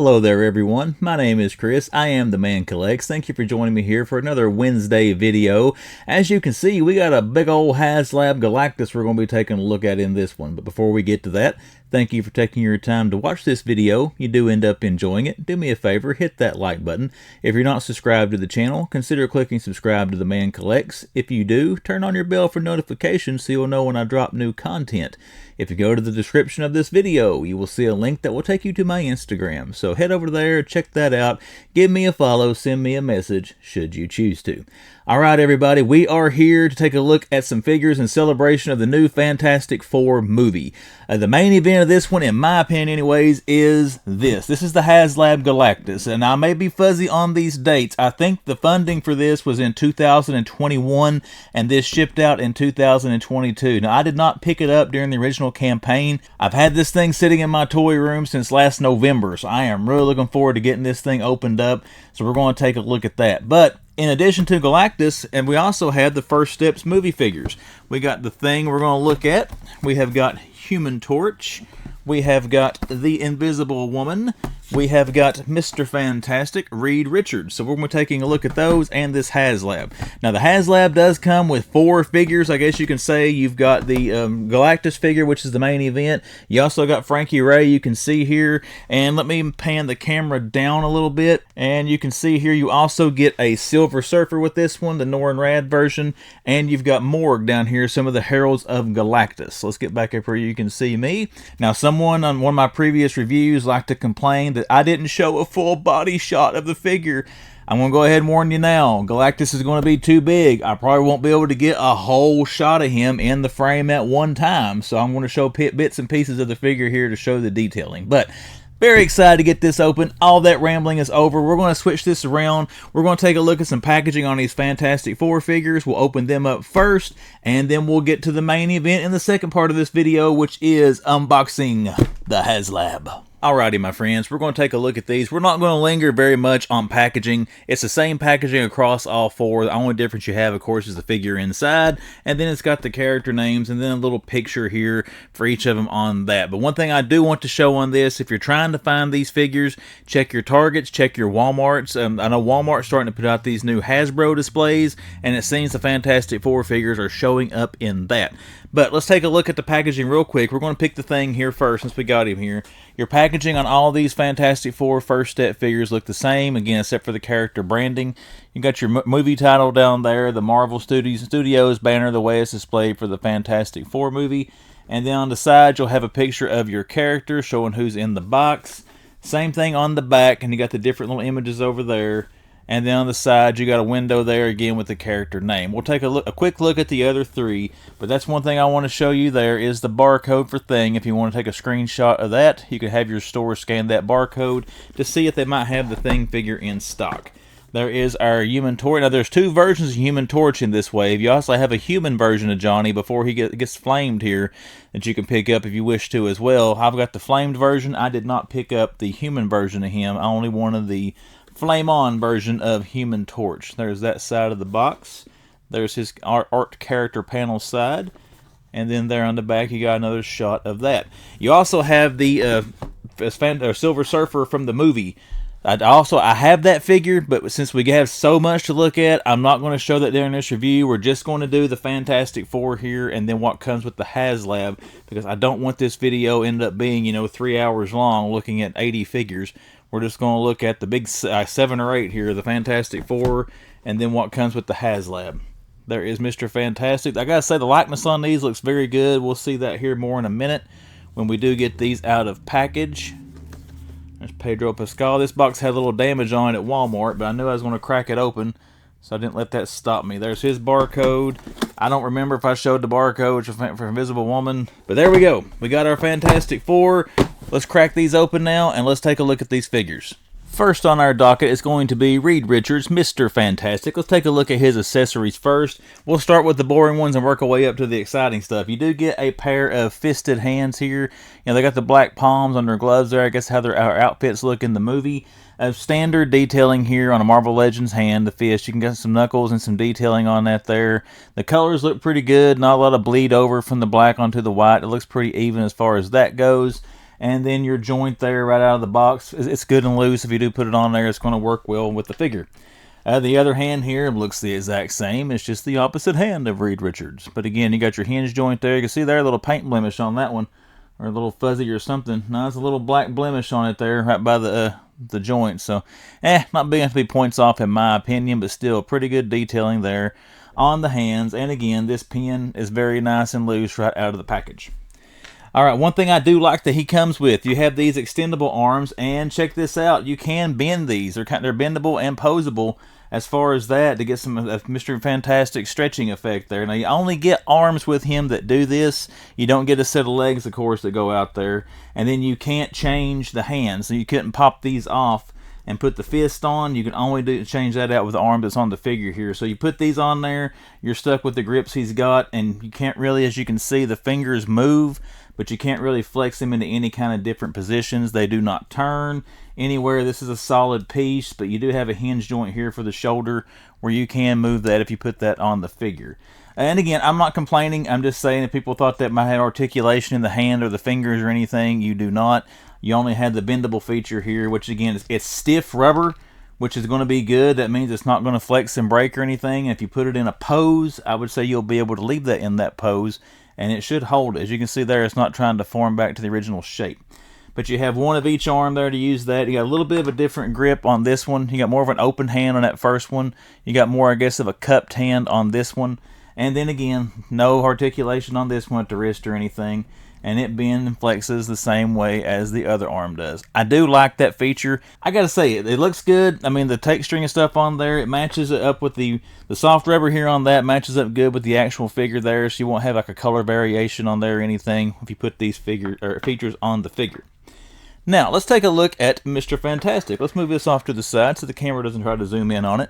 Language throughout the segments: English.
Hello there everyone, my name is Chris, I am the Man Collects. Thank you for joining me here for another Wednesday video. As you can see, we got a big old HasLab Galactus we're going to be taking a look at in this one. But before we get to that, thank you for taking your time to watch this video. You do end up enjoying it. Do me a favor, hit that like button. If you're not subscribed to the channel, consider clicking subscribe to the Man Collects. If you do, turn on your bell for notifications so you'll know when I drop new content. If you go to the description of this video, you will see a link that will take you to my Instagram. So head over there, check that out, give me a follow, send me a message, should you choose to. Alright everybody, we are here to take a look at some figures in celebration of the new Fantastic Four movie. The main event of this one, in my opinion anyways, is this. This is the HasLab Galactus, and I may be fuzzy on these dates. I think the funding for this was in 2021, and this shipped out in 2022. Now, I did not pick it up during the original campaign. I've had this thing sitting in my toy room since last November, so I am really looking forward to getting this thing opened up, so we're going to take a look at that. But in addition to Galactus, and we also have the First Steps movie figures. We got the Thing we're going to look at. We have got Human Torch. We have got the Invisible Woman. We have got Mr. Fantastic, Reed Richards. So we're going to be taking a look at those and this HasLab. Now the HasLab does come with 4 figures, I guess you can say. You've got the Galactus figure, which is the main event. You also got Frankie Raye, you can see here. And let me pan the camera down a little bit. And you can see here you also get a Silver Surfer with this one, the Norrin Rad version. And you've got Morg down here, some of the Heralds of Galactus. So let's get back up here, you can see me. Now someone on one of my previous reviews liked to complain that I didn't show a full body shot of the figure. I'm going to go ahead and warn you now, Galactus is going to be too big. I probably won't be able to get a whole shot of him in the frame at one time, so I'm going to show bits and pieces of the figure here to show the detailing. But very excited to get this open. All that rambling is over. We're going to switch this around. We're going to take a look at some packaging on these Fantastic Four figures. We'll open them up first, and then we'll get to the main event in the second part of this video, which is unboxing the HasLab. Alrighty, my friends, we're going to take a look at these. We're not going to linger very much on packaging. It's the same packaging across all 4. The only difference you have, of course, is the figure inside, and then it's got the character names, and then a little picture here for each of them on that. But one thing I do want to show on this, if you're trying to find these figures, check your Targets, check your Walmarts. I know Walmart's starting to put out these new Hasbro displays, and it seems the Fantastic Four figures are showing up in that. But let's take a look at the packaging real quick. We're going to pick the Thing here first since we got him here. Your packaging on all these Fantastic Four First Step figures look the same, again, except for the character branding. You got your movie title down there, the Marvel Studios banner, the way it's displayed for the Fantastic Four movie. And then on the side, you'll have a picture of your character showing who's in the box. Same thing on the back, and you got the different little images over there. And then on the side, you got a window there again with the character name. We'll take a quick look at the other 3, but that's one thing I want to show you there is the barcode for Thing. If you want to take a screenshot of that, you can have your store scan that barcode to see if they might have the Thing figure in stock. There is our Human Torch. Now, there's 2 versions of Human Torch in this wave. You also have a human version of Johnny before he gets flamed here that you can pick up if you wish to as well. I've got the flamed version. I did not pick up the human version of him. I only wanted the Flame On version of Human Torch. There's that side of the box. There's his art character panel side. And then there on the back, you got another shot of that. You also have the Silver Surfer from the movie. I have that figure, but since we have so much to look at, I'm not going to show that during this review. We're just going to do the Fantastic Four here and then what comes with the HasLab, because I don't want this video end up being, 3 hours long looking at 80 figures. We're just going to look at the big 7 or 8 here, the Fantastic Four, and then what comes with the HasLab. There is Mr. Fantastic. I gotta say, the likeness on these looks very good. We'll see that here more in a minute when we do get these out of package. There's Pedro Pascal. This box had a little damage on it at Walmart, but I knew I was going to crack it open, so I didn't let that stop me. There's his barcode. I don't remember if I showed the barcode for Invisible Woman, but there we go. We got our Fantastic Four. Let's crack these open now, and let's take a look at these figures. First on our docket is going to be Reed Richards, Mr. Fantastic. Let's take a look at his accessories first. We'll start with the boring ones and work our way up to the exciting stuff. You do get a pair of fisted hands here. They got the black palms on their gloves there. I guess how their outfits look in the movie. Standard detailing here on a Marvel Legends hand, the fist. You can get some knuckles and some detailing on that there. The colors look pretty good. Not a lot of bleed over from the black onto the white. It looks pretty even as far as that goes. And then your joint there right out of the box, it's good and loose. If you do put it on there, it's going to work well with the figure. The other hand here looks the exact same. It's just the opposite hand of Reed Richards. But again, you got your hinge joint there. You can see there a little paint blemish on that one, or a little fuzzy or something. No, it's a little black blemish on it there, right by the joint. So, not big enough to be points off in my opinion, but still pretty good detailing there on the hands. And again, this pin is very nice and loose right out of the package. All right, one thing I do like that he comes with, you have these extendable arms, and check this out, you can bend these. They're bendable and posable as far as that, to get some Mr. Fantastic stretching effect there. Now, you only get arms with him that do this. You don't get a set of legs, of course, that go out there. And then you can't change the hands, so you couldn't pop these off and put the fist on. You can only change that out with the arm that's on the figure here. So you put these on there, you're stuck with the grips he's got, and you can't really, as you can see, the fingers move, but you can't really flex them into any kind of different positions. They do not turn anywhere. This is a solid piece, but you do have a hinge joint here for the shoulder where you can move that if you put that on the figure. And again, I'm not complaining. I'm just saying if people thought that might have articulation in the hand or the fingers or anything, you do not. You only had the bendable feature here, which again, it's stiff rubber, which is going to be good. That means it's not going to flex and break or anything. If you put it in a pose, I would say you'll be able to leave that in that pose, and it should hold. As you can see there, it's not trying to form back to the original shape. But you have one of each arm there to use that. You got a little bit of a different grip on this one. You got more of an open hand on that first one. You got more, I guess, of a cupped hand on this one. And then again, no articulation on this one at the wrist or anything. And it bends and flexes the same way as the other arm does. I do like that feature. I gotta say, it looks good. I mean, the tape string and stuff on there, it matches it up with the soft rubber here on that, matches up good with the actual figure there, so you won't have like a color variation on there or anything if you put these features on the figure. Now, let's take a look at Mr. Fantastic. Let's move this off to the side so the camera doesn't try to zoom in on it.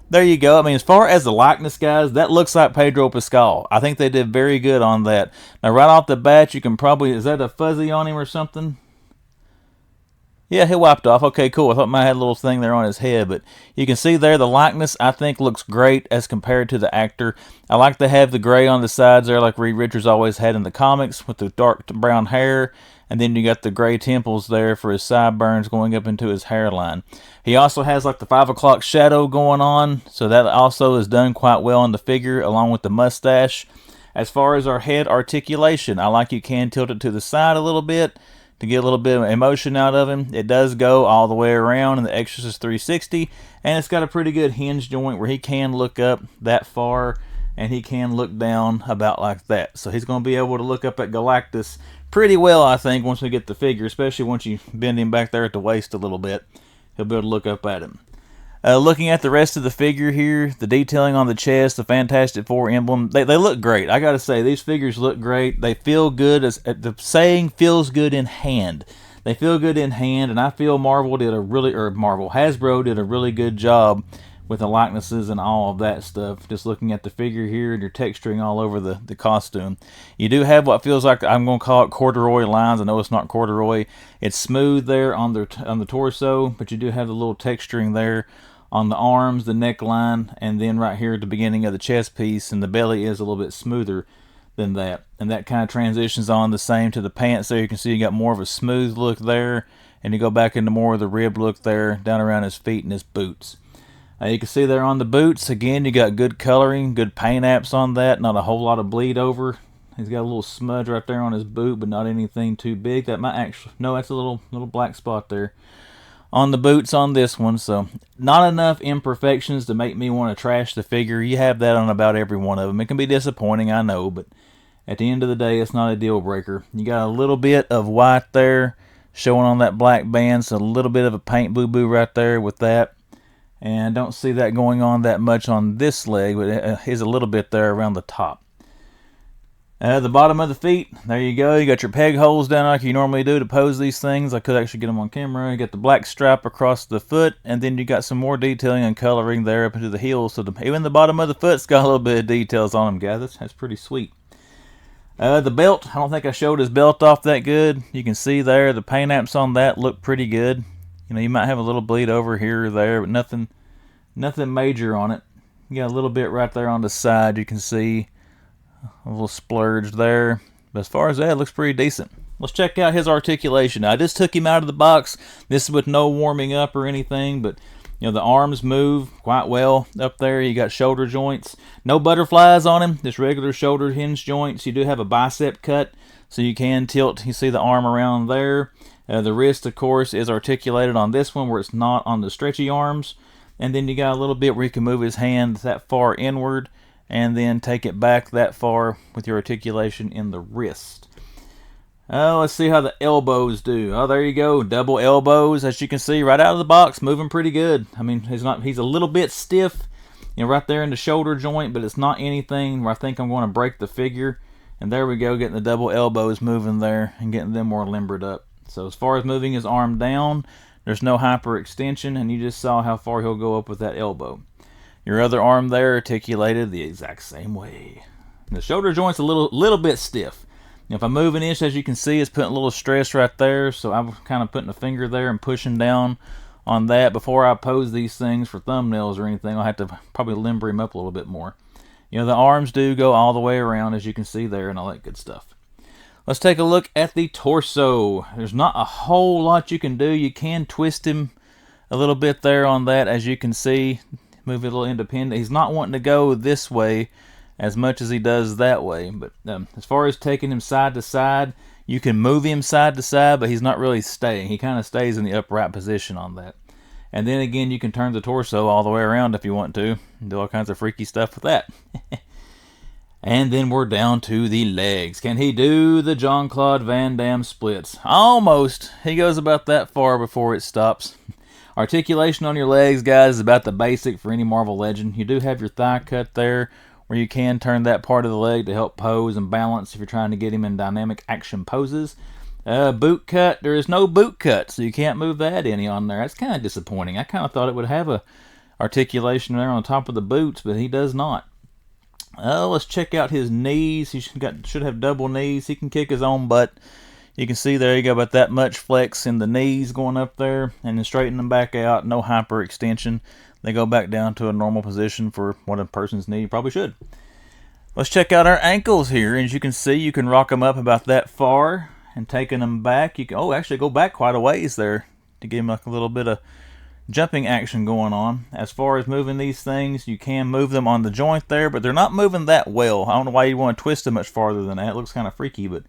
There you go. I mean, as far as the likeness, guys, that looks like Pedro Pascal. I think they did very good on that. Now, right off the bat, you can probably... Is that a fuzzy on him or something? Yeah, he wiped off. Okay, cool. I thought I had a little thing there on his head, but you can see there the likeness, I think, looks great as compared to the actor. I like to have the gray on the sides there like Reed Richards always had in the comics with the dark brown hair. And then you got the gray temples there for his sideburns going up into his hairline. He also has like the 5 o'clock shadow going on, so that also is done quite well on the figure along with the mustache. As far as our head articulation, I like you can tilt it to the side a little bit to get a little bit of emotion out of him. It does go all the way around in the Exorcist 360, and it's got a pretty good hinge joint where he can look up that far and he can look down about like that. So he's going to be able to look up at Galactus pretty well, I think, once we get the figure, especially once you bend him back there at the waist a little bit. He'll be able to look up at him. Looking at the rest of the figure here, the detailing on the chest, the Fantastic Four emblem, they look great. I gotta say, these figures look great. They feel good. The saying feels good in hand. They feel good in hand, and I feel Hasbro did a really good job with the likenesses and all of that stuff. Just looking at the figure here and your texturing all over the costume. You do have what feels like, I'm going to call it corduroy lines. I know it's not corduroy. It's smooth there on the torso, but you do have the little texturing there on the arms, the neckline, and then right here at the beginning of the chest piece, and the belly is a little bit smoother than that. And that kind of transitions on the same to the pants there. You can see you got more of a smooth look there, and you go back into more of the rib look there down around his feet and his boots. You can see there on the boots, again, you got good coloring, good paint apps on that, not a whole lot of bleed over. He's got a little smudge right there on his boot, but not anything too big. That might actually, no, that's a little black spot there on the boots on this one. So not enough imperfections to make me want to trash the figure. You have that on about every one of them. It can be disappointing, I know, but at the end of the day, it's not a deal breaker. You got a little bit of white there showing on that black band, so a little bit of a paint boo-boo right there with that. And I don't see that going on that much on this leg, but it is a little bit there around the top. The bottom of the feet, there you go. You got your peg holes down like you normally do to pose these things. I could actually get them on camera. You got the black stripe across the foot, and then you got some more detailing and coloring there up into the heels. So even the bottom of the foot's got a little bit of details on them, guys. That's pretty sweet. The belt, I don't think I showed his belt off that good. You can see there the paint apps on that look pretty good. You know, you might have a little bleed over here or there, but nothing major on it. You got a little bit right there on the side. You can see a little splurge there. But as far as that, it looks pretty decent. let's check out his articulation. Now, I just took him out of the box. This is with no warming up or anything, but you know, the arms move quite well up there. You got shoulder joints. No butterflies on him, just regular shoulder hinge joints. You do have a bicep cut, so you can tilt. You see the arm around there. The wrist, of course, is articulated on this one where it's not on the stretchy arms. And then you got a little bit where you can move his hand that far inward and then take it back that far with your articulation in the wrist. Let's see how the elbows do. Oh, there you go. Double elbows, as you can see, right out of the box, moving pretty good. I mean, he's a little bit stiff, you know, right there in the shoulder joint, but it's not anything where I think I'm going to break the figure. And there we go, getting the double elbows moving there and getting them more limbered up. So as far as moving his arm down, there's no hyperextension, and you just saw how far he'll go up with that elbow. Your other arm there articulated the exact same way. The shoulder joint's a little bit stiff. If I move an inch, as you can see, it's putting a little stress right there, so I'm kind of putting a finger there and pushing down on that. Before I pose these things for thumbnails or anything, I'll have to probably limber him up a little bit more. You know, the arms do go all the way around, as you can see there, and all that good stuff. Let's take a look at the torso. There's not a whole lot you can do. You can twist him a little bit there on that, as you can see. Move it a little independent. He's not wanting to go this way as much as he does that way. But as far as taking him side to side, you can move him side to side, but he's not really staying. He kind of stays in the upright position on that. And then again, you can turn the torso all the way around if you want to. Do all kinds of freaky stuff with that. And then we're down to the legs. Can he do the Jean-Claude Van Damme splits? Almost. He goes about that far before it stops. Articulation on your legs, guys, is about the basic for any Marvel Legend. You do have your thigh cut there, where you can turn that part of the leg to help pose and balance if you're trying to get him in dynamic action poses. Boot cut, there is no boot cut, so you can't move that any on there. That's kind of disappointing. I kind of thought it would have a articulation there on top of the boots, but he does not. Let's check out his knees. He should have double knees. He can kick his own butt. You can see there you go, about that much flex in the knees going up there, and then straighten them back out. No hyperextension. They go back down to a normal position for what a person's knee probably should. Let's check out our ankles here. As you can see, you can rock them up about that far, and taking them back, you can actually go back quite a ways there to give them like a little bit of jumping action going on. As far as moving these things, you can move them on the joint there, but they're not moving that well. I don't know why you want to twist them much farther than that. It looks kind of freaky, but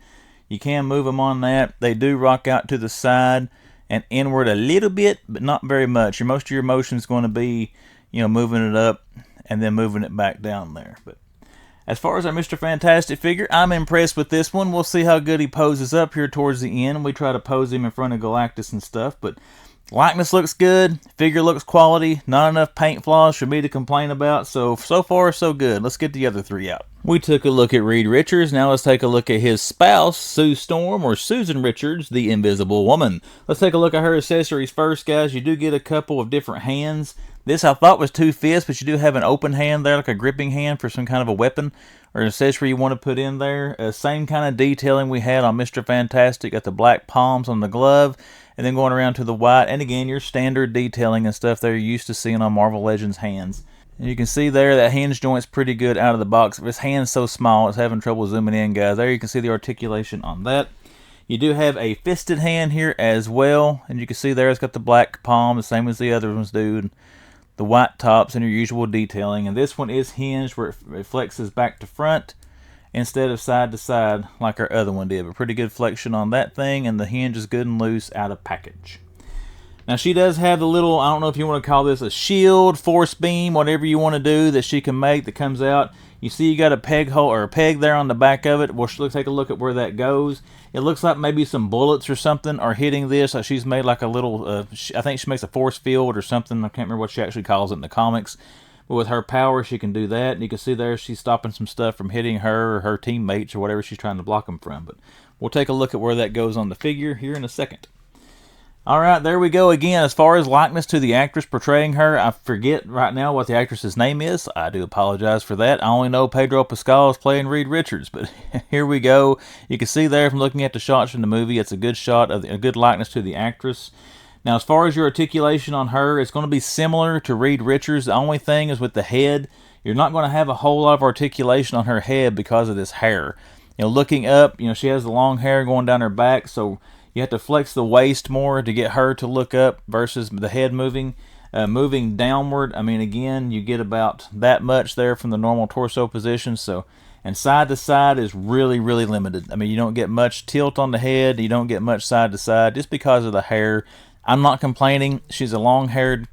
you can move them on that. They do rock out to the side and inward a little bit, but not very much. Most of your motion is going to be, you know, moving it up and then moving it back down there. But as far as our Mr. Fantastic figure, I'm impressed with this one. We'll see how good he poses up here towards the end. We try to pose him in front of Galactus and stuff, but likeness looks good. Figure looks quality. Not enough paint flaws for me to complain about. So far, so good. Let's get the other three out. We took a look at Reed Richards. Now let's take a look at his spouse, Sue Storm, or Susan Richards, the Invisible Woman. Let's take a look at her accessories first, guys. You do get a couple of different hands. This I thought was 2 fists, but you do have an open hand there, like a gripping hand for some kind of a weapon or an accessory you want to put in there. Same kind of detailing we had on Mr. Fantastic. Got the black palms on the glove, and then going around to the white. And again, your standard detailing and stuff there you're used to seeing on Marvel Legends hands. And you can see there that hinge joint's pretty good out of the box. This hand's so small, it's having trouble zooming in, guys. There you can see the articulation on that. You do have a fisted hand here as well. And you can see there it's got the black palm, the same as the other ones do. The white tops and your usual detailing. And this one is hinged where it flexes back to front instead of side to side like our other one did. But pretty good flexion on that thing, and the hinge is good and loose out of package. Now she does have the little, I don't know if you want to call this a shield, force beam, whatever you want to do that she can make that comes out. You see you got a peg hole or a peg there on the back of it. We'll take a look at where that goes. It looks like maybe some bullets or something are hitting this. Like she's made like a little, I think she makes a force field or something. I can't remember what she actually calls it in the comics. But with her power, she can do that. And you can see there she's stopping some stuff from hitting her or her teammates or whatever she's trying to block them from. But we'll take a look at where that goes on the figure here in a second. Alright, there we go again. As far as likeness to the actress portraying her, I forget right now what the actress's name is. I do apologize for that. I only know Pedro Pascal is playing Reed Richards, but here we go. You can see there from looking at the shots from the movie, it's a good shot of a good likeness to the actress. Now, as far as your articulation on her, it's going to be similar to Reed Richards. The only thing is with the head, you're not going to have a whole lot of articulation on her head because of this hair. You know, looking up, you know, she has the long hair going down her back, so you have to flex the waist more to get her to look up versus the head moving. Moving downward, I mean, again, you get about that much there from the normal torso position. So, and side to side is really, really limited. I mean, you don't get much tilt on the head. You don't get much side to side just because of the hair. I'm not complaining. She's a long-haired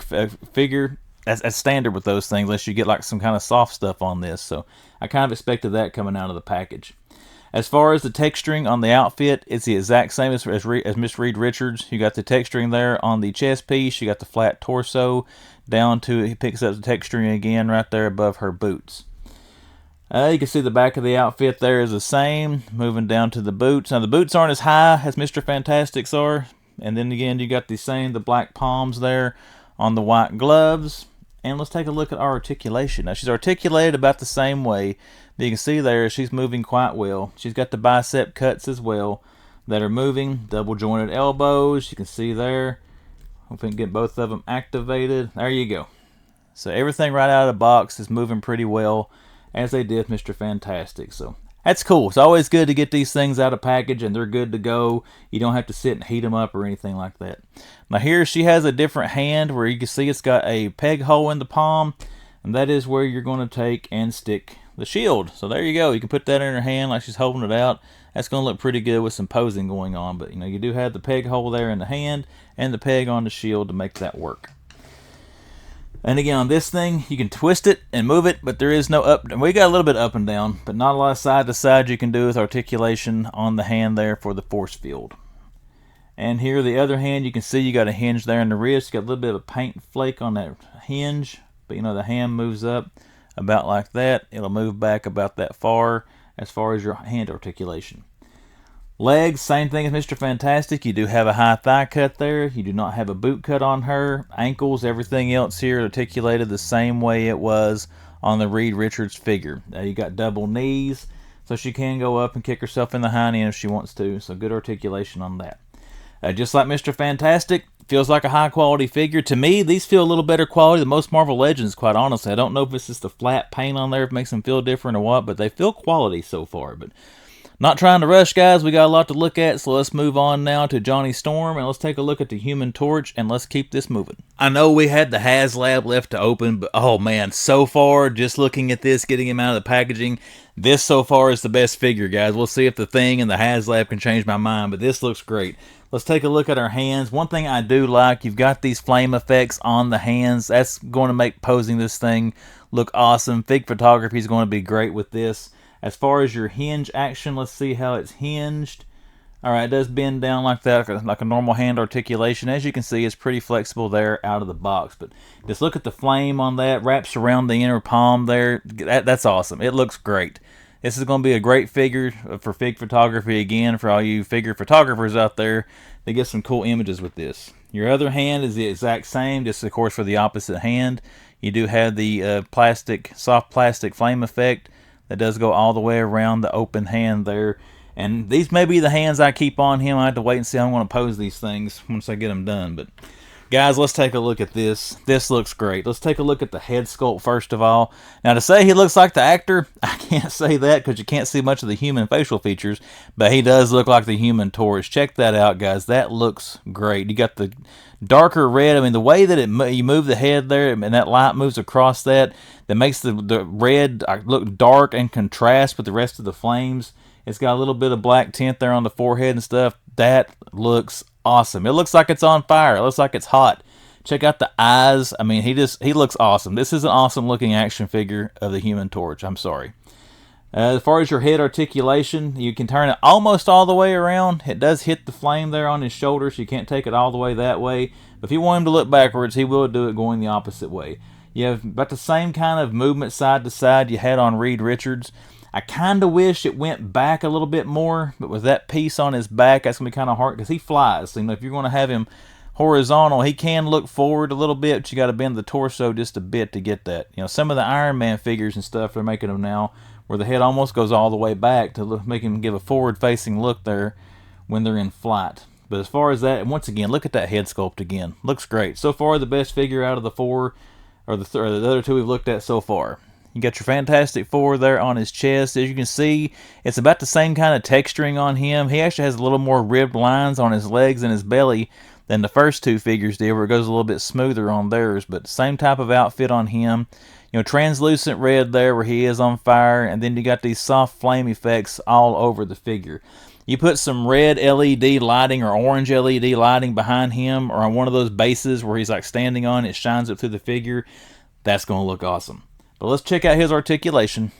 figure. As standard with those things, unless you get like some kind of soft stuff on this. So I kind of expected that coming out of the package. As far as the texturing on the outfit, it's the exact same as Miss Reed Richards. You got the texturing there on the chest piece. You got the flat torso down to, he picks up the texturing again right there above her boots. You can see the back of the outfit there is the same. Moving down to the boots. Now the boots aren't as high as Mr. Fantastic's are. And then again, you got the black palms there on the white gloves. And let's take a look at our articulation. Now, she's articulated about the same way. But you can see there, she's moving quite well. She's got the bicep cuts as well that are moving. Double jointed elbows. You can see there. Hope we can get both of them activated. There you go. So everything right out of the box is moving pretty well, as they did Mr. Fantastic. So that's cool. It's always good to get these things out of package and they're good to go. You don't have to sit and heat them up or anything like that. Now here she has a different hand where you can see it's got a peg hole in the palm, and that is where you're going to take and stick the shield. So there you go. You can put that in her hand like she's holding it out. That's going to look pretty good with some posing going on. But you know, you do have the peg hole there in the hand and the peg on the shield to make that work. And again, on this thing, you can twist it and move it, but there is no up. We got a little bit up and down, but not a lot of side to side you can do with articulation on the hand there for the force field. And here, the other hand, you can see you got a hinge there in the wrist. You got a little bit of a paint flake on that hinge, but you know, the hand moves up about like that. It'll move back about that far as your hand articulation. Legs, same thing as Mr. Fantastic. You do have a high thigh cut there. You do not have a boot cut on her. Ankles, everything else here articulated the same way it was on the Reed Richards figure. You got double knees, so she can go up and kick herself in the hind end if she wants to. So good articulation on that. Just like Mr. Fantastic, feels like a high quality figure. To me, these feel a little better quality than most Marvel Legends, quite honestly. I don't know if it's just the flat paint on there, if it makes them feel different or what, but they feel quality so far. But not trying to rush, guys. We got a lot to look at, so let's move on now to Johnny Storm, and let's take a look at the Human Torch, and let's keep this moving. I know we had the HasLab left to open, but oh man, so far, just looking at this, getting him out of the packaging, this so far is the best figure, guys. We'll see if the thing and the HasLab can change my mind, but this looks great. Let's take a look at our hands. One thing I do like, you've got these flame effects on the hands. That's going to make posing this thing look awesome. Fig photography is going to be great with this. As far as your hinge action, let's see how it's hinged. All right, it does bend down like that, like a normal hand articulation. As you can see, it's pretty flexible there out of the box. But just look at the flame on that. Wraps around the inner palm there. That's awesome. It looks great. This is going to be a great figure for fig photography again, for all you figure photographers out there. They get some cool images with this. Your other hand is the exact same, just of course for the opposite hand. You do have the soft plastic flame effect that does go all the way around the open hand there. And these may be the hands I keep on him. I have to wait and see how I'm going to pose these things once I get them done. But guys, let's take a look at this. This looks great. Let's take a look at the head sculpt first of all. Now, to say he looks like the actor, I can't say that because you can't see much of the human facial features, but he does look like the Human Torch. Check that out, guys. That looks great. You got the darker red. I mean, the way that you move the head there and that light moves across that makes the red look dark and contrast with the rest of the flames. It's got a little bit of black tint there on the forehead and stuff. That looks awesome. It looks like it's on fire. It looks like it's hot. Check out the eyes. I mean, he looks awesome. This is an awesome looking action figure of the Human Torch. I'm sorry. As far as your head articulation, you can turn it almost all the way around. It does hit the flame there on his shoulder, so you can't take it all the way that way. But if you want him to look backwards, he will do it going the opposite way. You have about the same kind of movement side to side you had on Reed Richards. I kind of wish it went back a little bit more, but with that piece on his back, that's going to be kind of hard because he flies. So, if you're going to have him horizontal, he can look forward a little bit, but you got to bend the torso just a bit to get that. Some of the Iron Man figures and stuff they're making them now, where the head almost goes all the way back to make him give a forward-facing look there when they're in flight. But as far as that, and once again, look at that head sculpt again. Looks great. So far, the best figure out of the four, or the other two we've looked at so far. You got your Fantastic Four there on his chest. As you can see, it's about the same kind of texturing on him. He actually has a little more ribbed lines on his legs and his belly than the first two figures did, where it goes a little bit smoother on theirs, but same type of outfit on him. You know, translucent red there where he is on fire, and then you got these soft flame effects all over the figure. You put some red LED lighting or orange LED lighting behind him or on one of those bases where he's like standing on, it shines up through the figure. That's going to look awesome. But let's check out his articulation.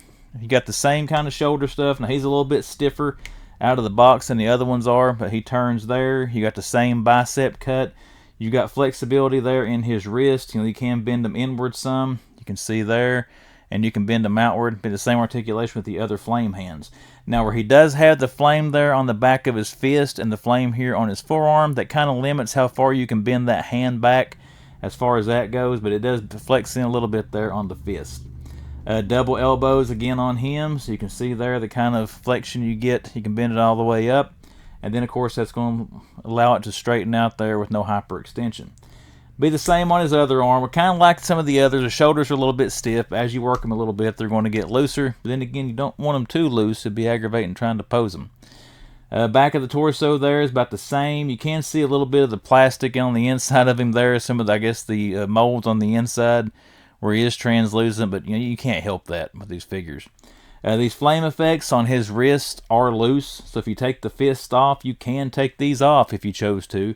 You got the same kind of shoulder stuff. Now he's a little bit stiffer out of the box than the other ones are, but he turns there. You got the same bicep cut. You got flexibility there in his wrist. You know, you can bend them inward some. You can see there. And you can bend them outward. Be the same articulation with the other flame hands. Now where he does have the flame there on the back of his fist and the flame here on his forearm, that kind of limits how far you can bend that hand back as far as that goes, but it does flex in a little bit there on the fist. Double elbows again on him, so you can see there the kind of flexion you get. You can bend it all the way up, and then of course that's going to allow it to straighten out there with no hyperextension. Be the same on his other arm. We're kind of like some of the others. The shoulders are a little bit stiff. As you work them a little bit, they're going to get looser. But then again, you don't want them too loose. It'd be aggravating trying to pose them. Back of the torso there is about the same. You can see a little bit of the plastic on the inside of him there. Some of the, I guess, the molds on the inside where he is translucent. But you know, you can't help that with these figures. These flame effects on his wrist are loose. So if you take the fist off, you can take these off if you chose to.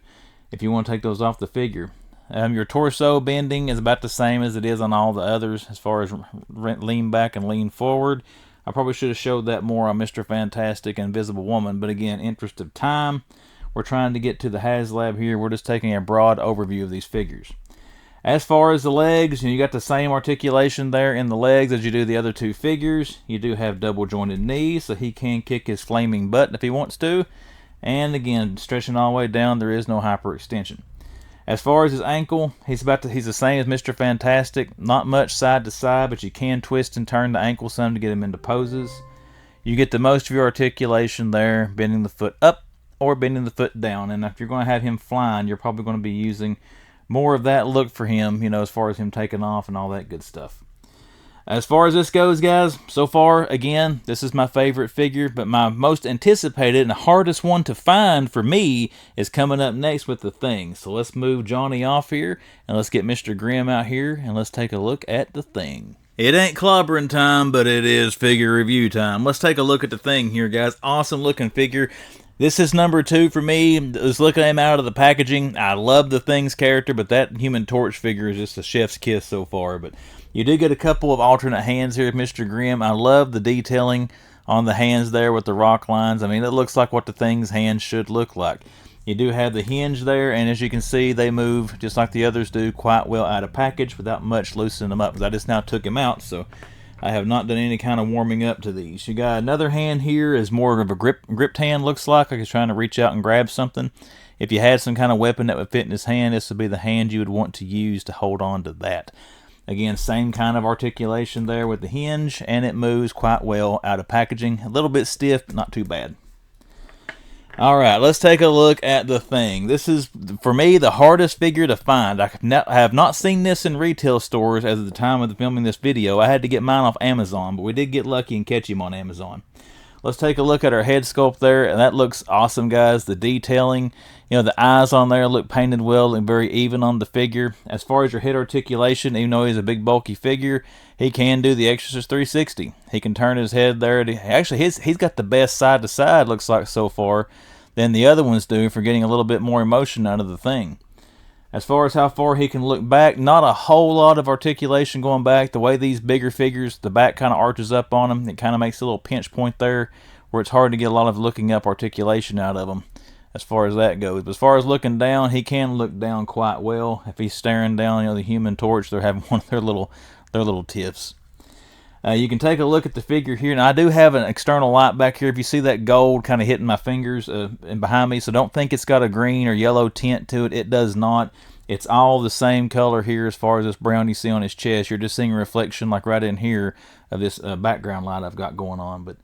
If you want to take those off the figure. Your torso bending is about the same as it is on all the others as far as lean back and lean forward. I probably should have showed that more on Mr. Fantastic and Invisible Woman, but again, interest of time, we're trying to get to the HasLab here. We're just taking a broad overview of these figures. As far as the legs, you got the same articulation there in the legs as you do the other two figures. You do have double jointed knees, so he can kick his flaming butt if he wants to. And again, stretching all the way down, there is no hyperextension. As far as his ankle, he's the same as Mr. Fantastic. Not much side to side, but you can twist and turn the ankle some to get him into poses. You get the most of your articulation there, bending the foot up or bending the foot down. And if you're going to have him flying, you're probably going to be using more of that look for him, you know, as far as him taking off and all that good stuff. As far as this goes, guys, so far, again, this is my favorite figure, but my most anticipated and the hardest one to find for me is coming up next with the Thing. So let's move Johnny off here, and let's get Mr. Grimm out here, and let's take a look at the Thing. It ain't clobbering time, but it is figure review time. Let's take a look at the Thing here, guys. Awesome looking figure. This is number 2 for me. Just looking at him out of the packaging, I love the Thing's character, but that Human Torch figure is just a chef's kiss so far. But you do get a couple of alternate hands here with Mr. Grimm. I love the detailing on the hands there with the rock lines. I mean, it looks like what the Thing's hands should look like. You do have the hinge there, and as you can see, they move just like the others do quite well out of package without much loosening them up, because I just now took him out, so I have not done any kind of warming up to these. You got another hand here is more of a gripped hand, looks like he's trying to reach out and grab something. If you had some kind of weapon that would fit in his hand, this would be the hand you would want to use to hold on to that. Again, same kind of articulation there with the hinge, and it moves quite well out of packaging. A little bit stiff, but not too bad. Alright, let's take a look at the Thing. This is, for me, the hardest figure to find. I have not seen this in retail stores as of the time of filming this video. I had to get mine off Amazon, but we did get lucky and catch him on Amazon. Let's take a look at our head sculpt there, and that looks awesome, guys. The detailing, you know, the eyes on there look painted well and very even on the figure. As far as your head articulation, even though he's a big bulky figure, he can do the Exorcist 360. He can turn his head there. Actually, he's got the best side to side, looks like so far, than the other ones do for getting a little bit more emotion out of the Thing. As far as how far he can look back, not a whole lot of articulation going back. The way these bigger figures, the back kind of arches up on them. It kind of makes a little pinch point there where it's hard to get a lot of looking up articulation out of them as far as that goes. But as far as looking down, he can look down quite well. If he's staring down, you know, the Human Torch, they're having one of their little tiffs. You can take a look at the figure here. Now, I do have an external light back here. If you see that gold kind of hitting my fingers and behind me, so don't think it's got a green or yellow tint to it. It does not. It's all the same color here as far as this brown you see on his chest. You're just seeing a reflection like right in here of this background light I've got going on. But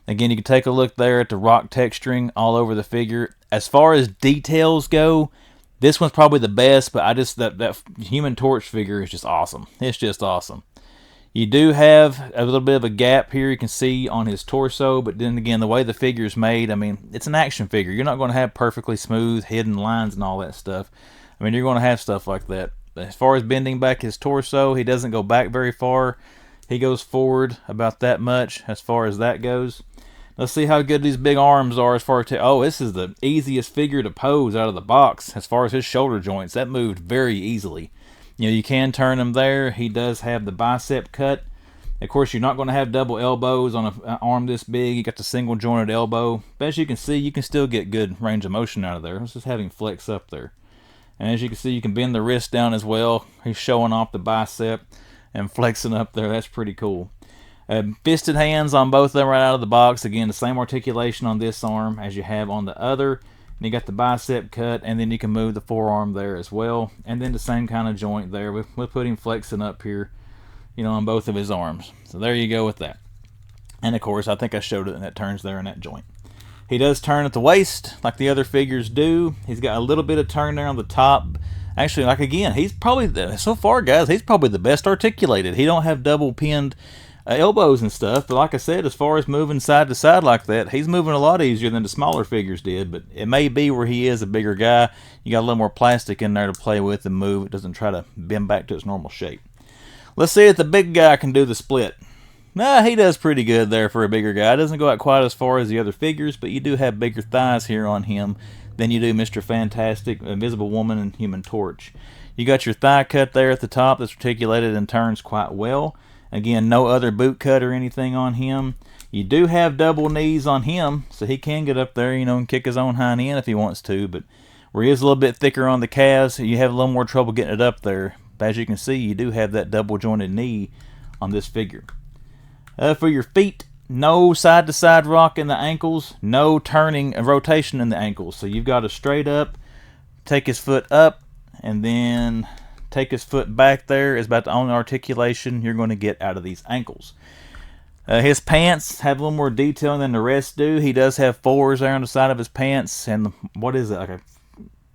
again, you can take a look there at the rock texturing all over the figure. As far as details go, this one's probably the best, but that Human Torch figure is just awesome. It's just awesome. You do have a little bit of a gap here you can see on his torso, but then again, the way the figure is made, I mean, it's an action figure. You're not going to have perfectly smooth hidden lines and all that stuff. I mean, you're going to have stuff like that. As far as bending back his torso, he doesn't go back very far. He goes forward about that much as far as that goes. Let's see how good these big arms are as far as... Oh, this is the easiest figure to pose out of the box as far as his shoulder joints. That moved very easily. You know, you can turn him there. He does have the bicep cut. Of course, you're not going to have double elbows on an arm this big. You got the single jointed elbow. But as you can see, you can still get good range of motion out of there. Let's just have him flex up there. And as you can see, you can bend the wrist down as well. He's showing off the bicep and flexing up there. That's pretty cool. Fisted hands on both of them right out of the box. Again, the same articulation on this arm as you have on the other. And you got the bicep cut, and then you can move the forearm there as well. And then the same kind of joint there. We'll put him flexing up here, you know, on both of his arms. So there you go with that. And of course, I think I showed it, and that turns there in that joint. He does turn at the waist like the other figures do. He's got a little bit of turn there on the top. Actually, like again, he's probably, so far guys, he's probably the best articulated. He don't have double pinned elbows and stuff, but like I said, as far as moving side to side like that, he's moving a lot easier than the smaller figures did. But it may be where he is a bigger guy, you got a little more plastic in there to play with and move. It doesn't try to bend back to its normal shape. Let's see if the big guy can do the split. Nah, he does pretty good there for a bigger guy. Doesn't go out quite as far as the other figures, but you do have bigger thighs here on him than you do Mr. Fantastic, Invisible Woman, and Human Torch. You got your thigh cut there at the top that's articulated and turns quite well. Again, no other boot cut or anything on him. You do have double knees on him, so he can get up there, you know, and kick his own hind end if he wants to. But where he is a little bit thicker on the calves, you have a little more trouble getting it up there. But as you can see, you do have that double jointed knee on this figure. For your feet, no side-to-side rock in the ankles, no turning and rotation in the ankles. So you've got to straight up, take his foot up, and then take his foot back there is about the only articulation you're going to get out of these ankles. His pants have a little more detail than the rest do. He does have fours there on the side of his pants, and what is it, like a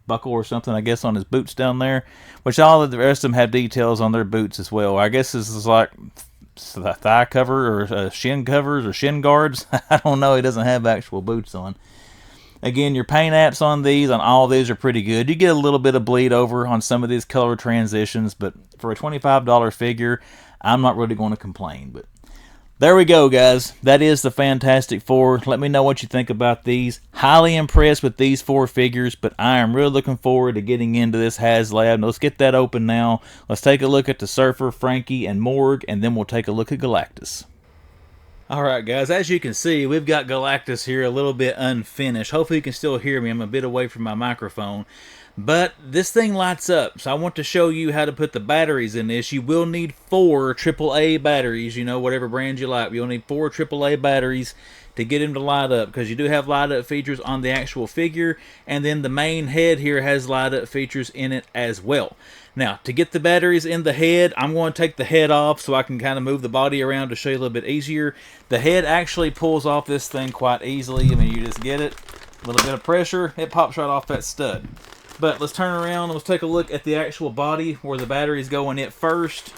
buckle or something, I guess, on his boots down there, which all of the rest of them have details on their boots as well. I guess this is like the thigh cover or shin covers or shin guards. I don't know. He doesn't have actual boots on. Again, your paint apps on these, on all these, are pretty good. You get a little bit of bleed over on some of these color transitions, but for a $25 figure, I'm not really going to complain. But there we go, guys. That is the Fantastic Four. Let me know what you think about these. Highly impressed with these four figures, but I am really looking forward to getting into this HasLab. Let's get that open now. Let's take a look at the Surfer, Frankie, and Morg, and then we'll take a look at Galactus. Alright guys, as you can see, we've got Galactus here a little bit unfinished. Hopefully you can still hear me. I'm a bit away from my microphone. But this thing lights up, so I want to show you how to put the batteries in this. You will need 4 AAA batteries, you know, whatever brand you like. You'll need 4 AAA batteries to get them to light up, because you do have light up features on the actual figure, and then the main head here has light up features in it as well. Now, to get the batteries in the head, I'm going to take the head off so I can kind of move the body around to show you a little bit easier. The head actually pulls off this thing quite easily. I mean, you just get it, a little bit of pressure, it pops right off that stud. But let's turn around and let's take a look at the actual body where the batteries go in it first.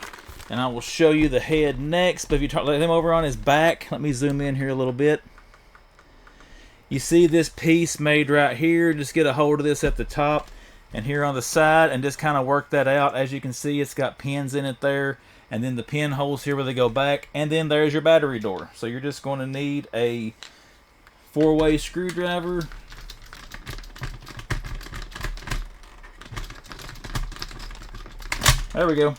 And I will show you the head next. But if you let him over on his back, let me zoom in here a little bit. You see this piece made right here. Just get a hold of this at the top and here on the side and just kind of work that out. As you can see, it's got pins in it there. And then the pin holes here where they go back. And then there's your battery door. So you're just going to need a 4-way screwdriver. There we go.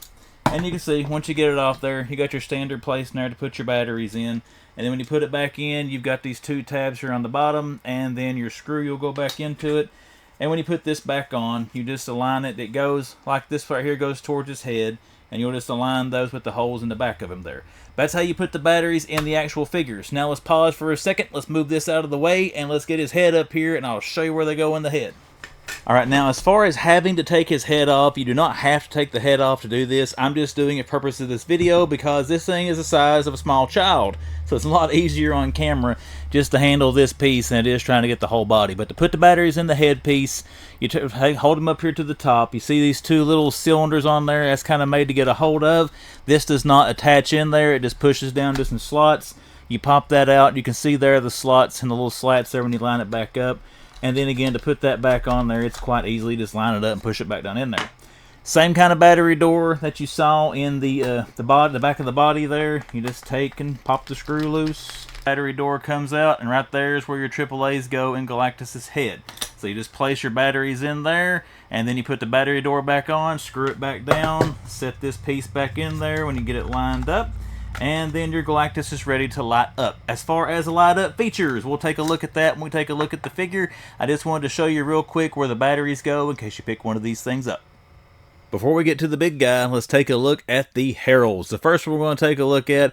And you can see, once you get it off there, you got your standard place in there to put your batteries in. And then when you put it back in, you've got these 2 tabs here on the bottom, and then your screw, you'll go back into it. And when you put this back on, you just align it. It goes like this right here goes towards his head, and you'll just align those with the holes in the back of him there. That's how you put the batteries in the actual figures. Now let's pause for a second. Let's move this out of the way, and let's get his head up here, and I'll show you where they go in the head. All right, now as far as having to take his head off, you do not have to take the head off to do this. I'm just doing it for the purpose of this video because this thing is the size of a small child. So it's a lot easier on camera just to handle this piece than it is trying to get the whole body. But to put the batteries in the head piece, you hold them up here to the top. You see these two little cylinders on there? That's kind of made to get a hold of. This does not attach in there. It just pushes down just in slots. You pop that out. You can see there the slots and the little slats there when you line it back up. And then again, to put that back on there, it's quite easily just line it up and push it back down in there. Same kind of battery door that you saw in the back of the body there. You just take and pop the screw loose. Battery door comes out, and right there is where your AAAs go in Galactus's head. So you just place your batteries in there, and then you put the battery door back on, screw it back down, set this piece back in there when you get it lined up. And then your Galactus is ready to light up. As far as the light up features, we'll take a look at that when we take a look at the figure. I just wanted to show you real quick where the batteries go in case you pick one of these things up. Before we get to the big guy, let's take a look at the heralds. The first one we're going to take a look at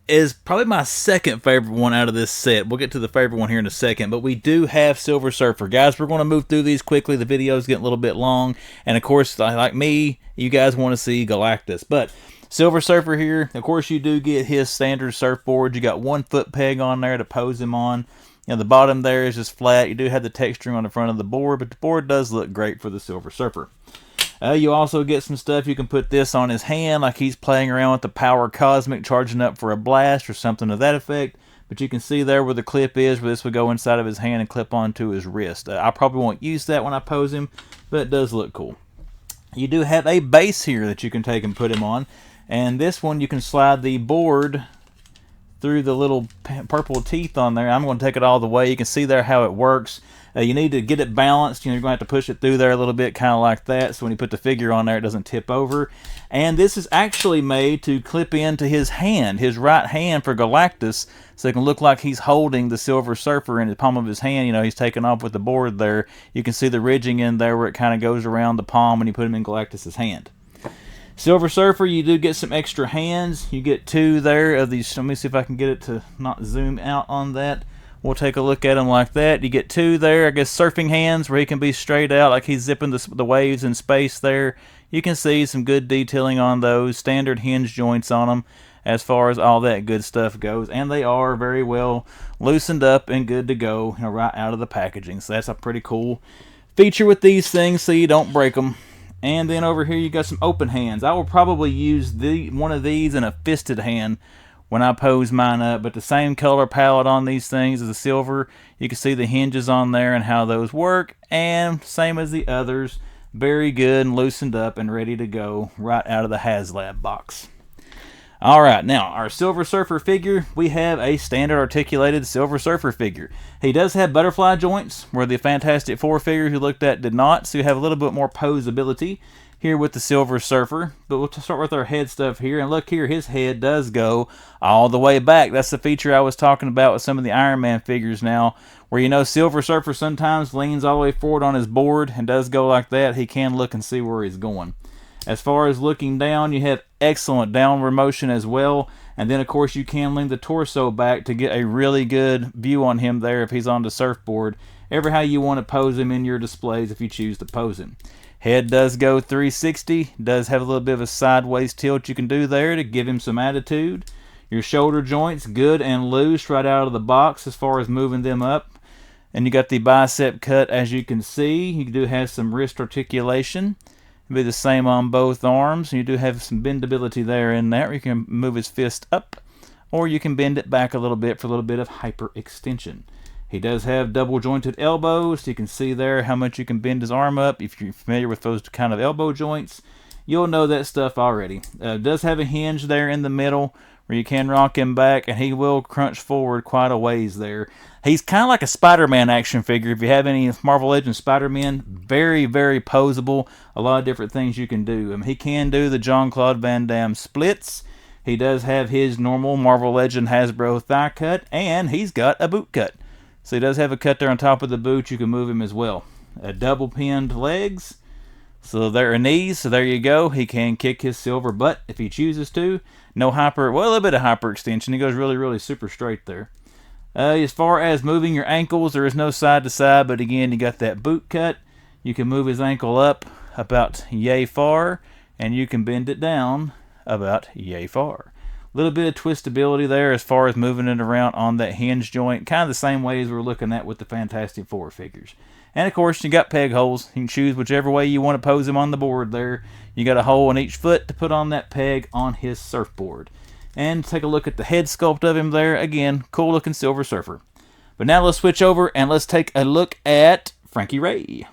is probably my second favorite one out of this set. We'll get to the favorite one here in a second, but we do have Silver Surfer. Guys, we're going to move through these quickly. The video is getting a little bit long, and of course, like me, you guys want to see Galactus. But Silver Surfer here, of course you do get his standard surfboard. You got 1 foot peg on there to pose him on. You know, the bottom there is just flat. You do have the texturing on the front of the board, but the board does look great for the Silver Surfer. You also get some stuff. You can put this on his hand like he's playing around with the Power Cosmic, charging up for a blast or something to that effect. But you can see there where the clip is, where this would go inside of his hand and clip onto his wrist. I probably won't use that when I pose him, but it does look cool. You do have a base here that you can take and put him on. And this one, you can slide the board through the little purple teeth on there. I'm going to take it all the way. You can see there how it works. You need to get it balanced. You're going to have to push it through there a little bit, kind of like that. So when you put the figure on there, it doesn't tip over. And this is actually made to clip into his hand, his right hand for Galactus. So it can look like he's holding the Silver Surfer in the palm of his hand. You know, he's taking off with the board there. You can see the ridging in there where it kind of goes around the palm when you put him in Galactus's hand. Silver Surfer, you do get some extra hands. You get 2 there of these. Let me see if I can get it to not zoom out on that. We'll take a look at them like that. You get 2 there, I guess, surfing hands where he can be straight out like he's zipping the waves in space there. You can see some good detailing on those. Standard hinge joints on them as far as all that good stuff goes. And they are very well loosened up and good to go, you know, right out of the packaging. So that's a pretty cool feature with these things so you don't break them. And then over here you got some open hands. I will probably use one of these in a fisted hand when I pose mine up, but the same color palette on these things as the silver. You can see the hinges on there and how those work, and same as the others. Very good and loosened up and ready to go right out of the HasLab box. Alright, now our Silver Surfer figure, we have a standard articulated Silver Surfer figure. He does have butterfly joints, where the Fantastic Four figures we looked at did not, so you have a little bit more posability here with the Silver Surfer. But we'll start with our head stuff here, and look here, his head does go all the way back. That's the feature I was talking about with some of the Iron Man figures now, where you know Silver Surfer sometimes leans all the way forward on his board and does go like that. He can look and see where he's going. As far as looking down, you have excellent downward motion as well. And then, of course, you can lean the torso back to get a really good view on him there if he's on the surfboard. Ever how you want to pose him in your displays if you choose to pose him. Head does go 360. Does have a little bit of a sideways tilt you can do there to give him some attitude. Your shoulder joints, good and loose right out of the box as far as moving them up. And you got the bicep cut, as you can see. You do have some wrist articulation. Be the same on both arms. You do have some bendability there in that. You can move his fist up, or you can bend it back a little bit for a little bit of hyperextension. He does have double jointed elbows. You can see there how much you can bend his arm up. If you're familiar with those kind of elbow joints, you'll know that stuff already. Does have a hinge there in the middle where you can rock him back, and he will crunch forward quite a ways there. He's kind of like a Spider-Man action figure. If you have any Marvel Legends Spider-Man, very, very posable. A lot of different things you can do. He can do the Jean-Claude Van Damme splits. He does have his normal Marvel Legend Hasbro thigh cut, and he's got a boot cut. So he does have a cut there on top of the boot. You can move him as well. Double pinned legs. So there are knees. So there you go. He can kick his silver butt if he chooses to. No a little bit of hyperextension. He goes really, really super straight there. As far as moving your ankles, there is no side to side, but again, you got that boot cut. You can move his ankle up about yay far, and you can bend it down about yay far. A little bit of twistability there as far as moving it around on that hinge joint, kind of the same way as we're looking at with the Fantastic Four figures. And of course, you got peg holes. You can choose whichever way you want to pose him on the board there. You got a hole in each foot to put on that peg on his surfboard. And take a look at the head sculpt of him there. Again, cool looking Silver Surfer. But now let's switch over and let's take a look at Frankie Raye.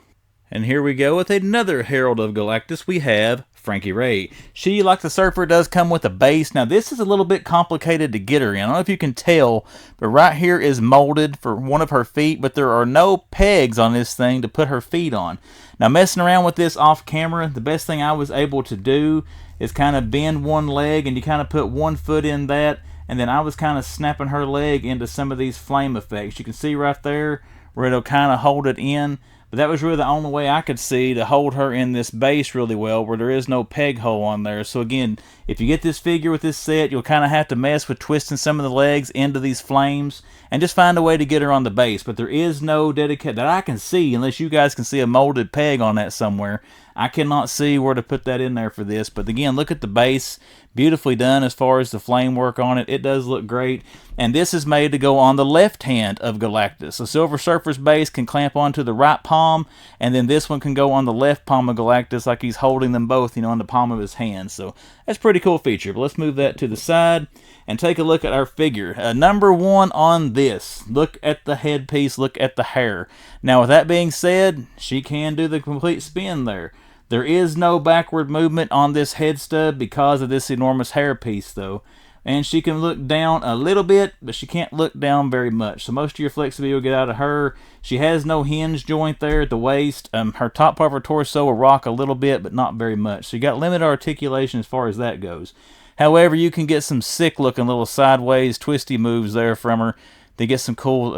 And here we go with another Herald of Galactus. We have Frankie Raye. She, like the Surfer, does come with a base. Now, this is a little bit complicated to get her in. I don't know if you can tell, but right here is molded for one of her feet, but there are no pegs on this thing to put her feet on. Now, messing around with this off camera, the best thing I was able to do is kind of bend one leg, and you kind of put one foot in that, and then I was kind of snapping her leg into some of these flame effects. You can see right there where it'll kind of hold it in. But that was really the only way I could see to hold her in this base really well, where there is no peg hole on there. So again, if you get this figure with this set, you'll kind of have to mess with twisting some of the legs into these flames and just find a way to get her on the base. But there is no dedicated, that I can see, unless you guys can see a molded peg on that somewhere. I cannot see where to put that in there for this. But again, look at the base. Beautifully done as far as the flame work on it. It does look great. And this is made to go on the left hand of Galactus. The Silver Surfer's base can clamp onto the right palm, and then this one can go on the left palm of Galactus like he's holding them both, you know, in the palm of his hand. So that's a pretty cool feature. But let's move that to the side and take a look at our figure. Number one on this. Look at the headpiece. Look at the hair. Now, with that being said, she can do the complete spin there. There is no backward movement on this head stub because of this enormous hairpiece, though. And she can look down a little bit, but she can't look down very much. So most of your flexibility will get out of her. She has no hinge joint there at the waist. Her top part of her torso will rock a little bit, but not very much. So you got limited articulation as far as that goes. However, you can get some sick-looking little sideways, twisty moves there from her to get some cool